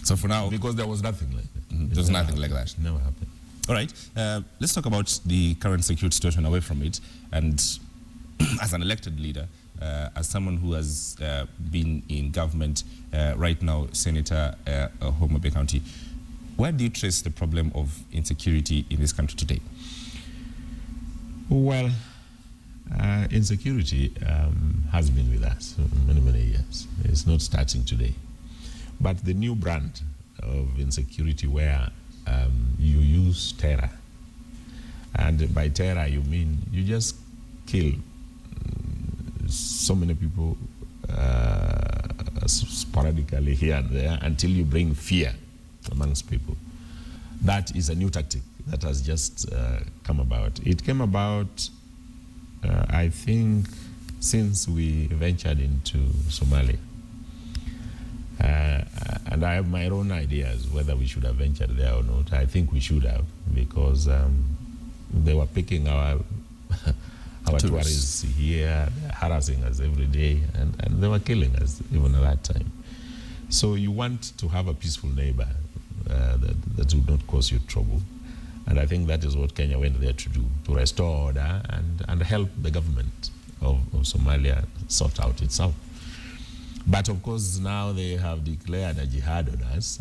So for now, because there was nothing like that. There's nothing like that. Never happened. All right. Let's talk about the current security situation away from it. And as an elected leader, as someone who has been in government right now, Senator Homa Bay County, where do you trace the problem of insecurity in this country today? Well, insecurity has been with us for many, many years. It's not starting today. But the new brand of insecurity where you use terror, and by terror you mean you just kill so many people sporadically here and there until you bring fear amongst people. That is a new tactic that has just come about. It came about, I think, since we ventured into Somalia. And I have my own ideas whether we should have ventured there or not. I think we should have, because they were picking our tourists here, harassing us every day, and they were killing us even at that time. So you want to have a peaceful neighbor that would not cause you trouble. And I think that is what Kenya went there to do, to restore order and help the government of Somalia sort out itself. But of course now they have declared a jihad on us,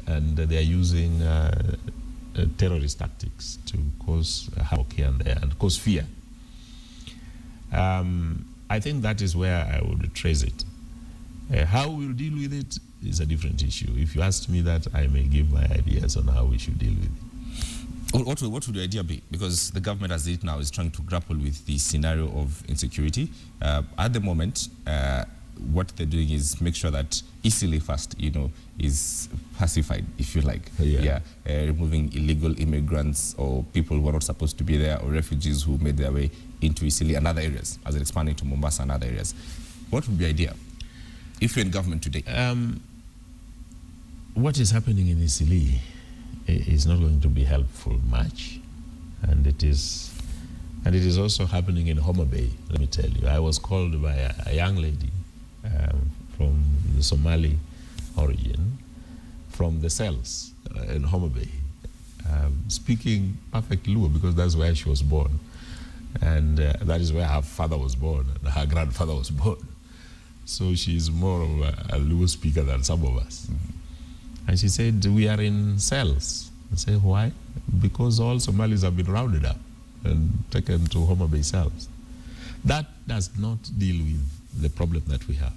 and they are using terrorist tactics to cause havoc here and there and cause fear. I think that is where I would trace it. How we'll deal with it is a different issue. If you asked me that, I may give my ideas on how we should deal with it. What would the idea be? Because the government as it now is trying to grapple with the scenario of insecurity. At the moment, what they're doing is make sure that easily first, is pacified, if you like. Removing illegal immigrants or people who are not supposed to be there, or refugees who made their way into Isili and other areas, as they're expanding to Mombasa and other areas. What would be the idea if you're in government today? What is happening in Isili is not going to be helpful much, and it is also happening in Homa Bay. Let me tell you, I was called by a young lady from the Somali origin, from the cells in Homa Bay, speaking perfect Luo, because that's where she was born, and that is where her father was born and her grandfather was born. So she's more of a Luo speaker than some of us. And she said, we are in cells. I say, why? Because all Somalis have been rounded up and taken to Homa Bay cells. That does not deal with the problem that we have.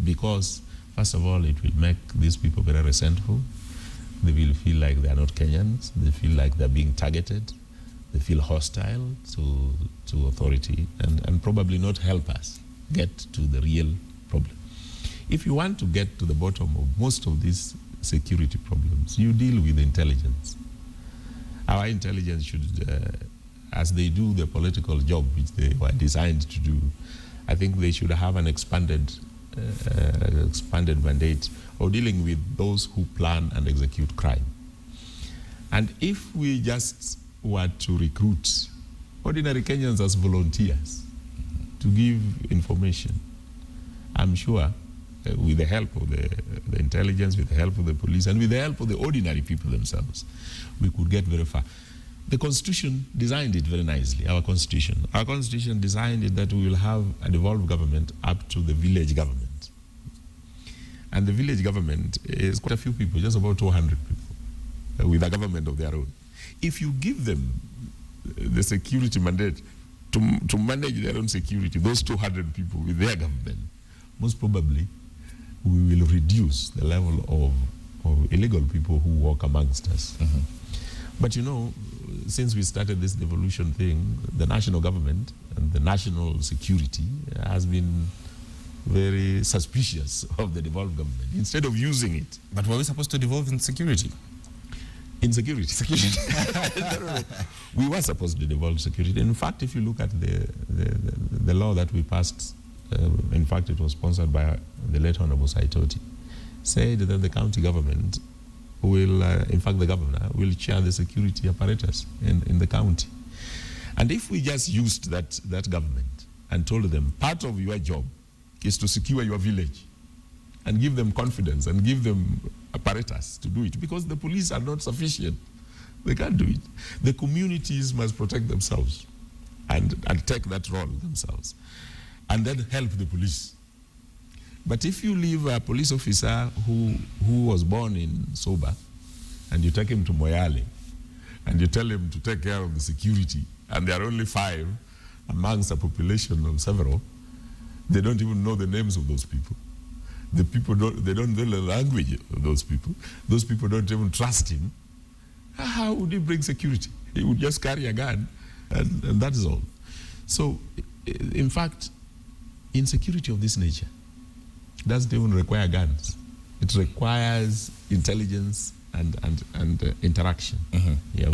Because, first of all, it will make these people very resentful. They will feel like they are not Kenyans. They feel like they're being targeted. They feel hostile to authority, and probably not help us get to the real problem. If you want to get to the bottom of most of these security problems, you deal with intelligence. Our intelligence should, as they do the political job which they were designed to do, I think they should have an expanded mandate of dealing with those who plan and execute crime. And if we just were to recruit ordinary Kenyans as volunteers to give information, I'm sure with the help of the intelligence, with the help of the police, and with the help of the ordinary people themselves, we could get very far. The Constitution designed it very nicely, our Constitution. Our Constitution designed it that we will have a devolved government up to the village government. And the village government is quite a few people, just about 200 people, with a government of their own. If you give them the security mandate to manage their own security, those 200 people with their government, most probably we will reduce the level of illegal people who walk amongst us. But since we started this devolution thing, the national government and the national security has been very suspicious of the devolved government, instead of using it. But were we supposed to devolve in security? In security. No. We were supposed to devolve security. In fact, if you look at the law that we passed, in fact, it was sponsored by the late Honorable Saitoti, said that the county government will, in fact, the governor will chair the security apparatus in the county. And if we just used that government and told them part of your job is to secure your village and give them confidence and give them apparatus to do it because the police are not sufficient. They can't do it. The communities must protect themselves and take that role themselves and then help the police. But if you leave a police officer who was born in Soba and you take him to Moyale and you tell him to take care of the security, and there are only 5 amongst a population of several, they don't even know the names of those people. The people they don't know the language of those people. Those people don't even trust him. How would he bring security? He would just carry a gun, and that is all. So, in fact, insecurity of this nature doesn't even require guns. It requires intelligence and interaction. Yeah,